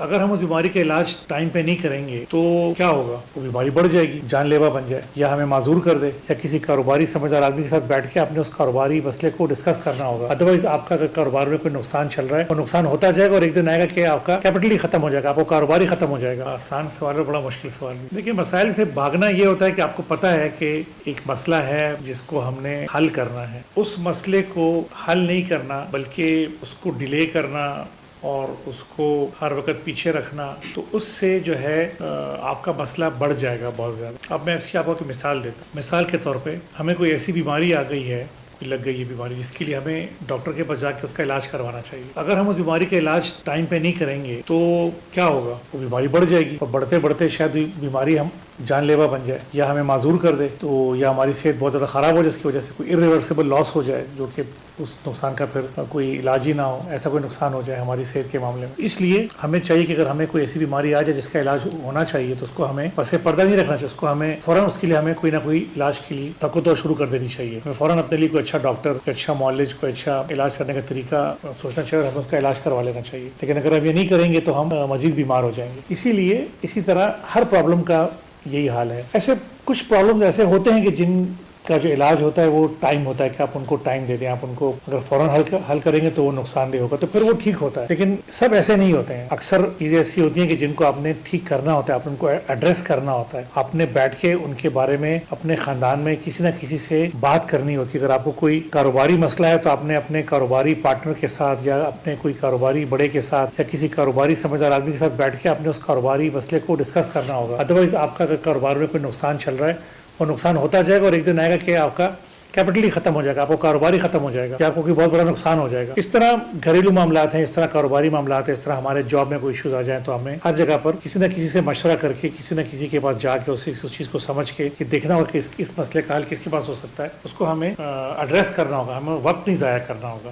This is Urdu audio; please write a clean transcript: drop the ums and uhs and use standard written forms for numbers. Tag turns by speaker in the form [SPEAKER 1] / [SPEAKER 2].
[SPEAKER 1] اگر ہم اس بیماری کا علاج ٹائم پہ نہیں کریں گے تو کیا ہوگا؟ وہ بیماری بڑھ جائے گی، جان لیوا بن جائے، یا ہمیں معذور کر دے، یا کسی کاروباری سمجھدار آدمی کے ساتھ بیٹھ کے اپنے اس کاروباری مسئلے کو ڈسکس کرنا ہوگا۔ ادروائز آپ کا اگر کاروبار میں کوئی نقصان چل رہا ہے، وہ نقصان ہوتا جائے گا اور ایک دن آئے گا کہ آپ کا کیپٹل ہی ختم ہو جائے گا، آپ کو کاروبار ہی ختم ہو جائے گا۔ آسان سوال ہے، بڑا مشکل سوال ہے۔ دیکھیے، مسائل سے بھاگنا یہ ہوتا ہے کہ آپ کو پتا ہے کہ ایک مسئلہ ہے جس کو ہم نے حل کرنا ہے، اس مسئلے کو حل نہیں کرنا بلکہ اس کو ڈیلے کرنا اور اس کو ہر وقت پیچھے رکھنا، تو اس سے جو ہے آپ کا مسئلہ بڑھ جائے گا بہت زیادہ۔ اب میں اس کی آپ کو ایک مثال دیتا ہوں۔ مثال کے طور پہ ہمیں کوئی ایسی بیماری آ گئی ہے، لگ گئی ہے بیماری، جس کے لیے ہمیں ڈاکٹر کے پاس جا کے اس کا علاج کروانا چاہیے۔ اگر ہم اس بیماری کا علاج ٹائم پہ نہیں کریں گے تو کیا ہوگا؟ وہ بیماری بڑھ جائے گی اور بڑھتے بڑھتے شاید بیماری ہم جان لیوا بن جائے، یا ہمیں معذور کر دے، تو یا ہماری صحت بہت زیادہ خراب ہو جائے، جس کی وجہ سے کوئی irreversible لاس ہو جائے، جو کہ اس نقصان کا پھر کوئی علاج ہی نہ ہو، ایسا کوئی نقصان ہو جائے ہماری صحت کے معاملے میں۔ اس لیے ہمیں چاہیے کہ اگر ہمیں کوئی ایسی بیماری آ جائے جس کا علاج ہونا چاہیے تو اس کو ہمیں پس پردہ نہیں رکھنا چاہیے، اس کو ہمیں فوراً اس کے لیے ہمیں کوئی نہ کوئی علاج کے لیے تقویٰ شروع کر دینی چاہیے۔ ہمیں فوراً اپنے لیے کوئی اچھا ڈاکٹر، کوئی اچھا معالج، کوئی اچھا علاج کرنے کا طریقہ سوچنا چاہیے اور ہمیں اس کا علاج کروا لینا چاہیے۔ لیکن اگر ہم یہ نہیں کریں گے تو ہم مزید بیمار ہو جائیں گے۔ اسی لیے اسی طرح ہر پرابلم کا یہی حال ہے۔ ایسے کچھ پرابلمز ایسے ہوتے ہیں کہ جن کا جو علاج ہوتا ہے وہ ٹائم ہوتا ہے، کہ آپ ان کو ٹائم دے دیں، آپ ان کو اگر فوراً حل کریں گے تو وہ نقصان دہ ہوگا، تو پھر وہ ٹھیک ہوتا ہے۔ لیکن سب ایسے نہیں ہوتے ہیں، اکثر چیزیں ایسی ہوتی ہیں کہ جن کو آپ نے ٹھیک کرنا ہوتا ہے، آپ ان کو ایڈریس کرنا ہوتا ہے، آپ نے بیٹھ کے ان کے بارے میں اپنے خاندان میں کسی نہ کسی سے بات کرنی ہوتی ہے۔ اگر آپ کو کوئی کاروباری مسئلہ ہے تو آپ نے اپنے کاروباری پارٹنر کے ساتھ یا اپنے کوئی کاروباری بڑے کے ساتھ یا کسی کاروباری سمجھدار آدمی کے ساتھ بیٹھ کے اپنے اس کاروباری مسئلے کو ڈسکس کرنا ہوگا۔ ادروائز آپ کا اگر کاروبار میں کوئی نقصان چل رہا ہے، وہ نقصان ہوتا جائے گا اور ایک دن آئے گا کہ آپ کا کیپٹل ہی ختم ہو جائے گا، آپ کو کاروبار ہی ختم ہو جائے گا، کہ آپ کو کوئی بہت بڑا نقصان ہو جائے گا۔ اس طرح گھریلو معاملات ہیں، اس طرح کاروباری معاملات ہیں، اس طرح ہمارے جاب میں کوئی ایشوز آ جائیں تو ہمیں ہر جگہ پر کسی نہ کسی سے مشورہ کر کے، کسی نہ کسی کے پاس جا کے اس چیز کو سمجھ کے کہ دیکھنا ہوگا کہ اس مسئلے کا حل کس کے پاس ہو سکتا ہے، اس کو ہمیں ایڈریس کرنا ہوگا، ہمیں وقت نہیں ضائع کرنا ہوگا۔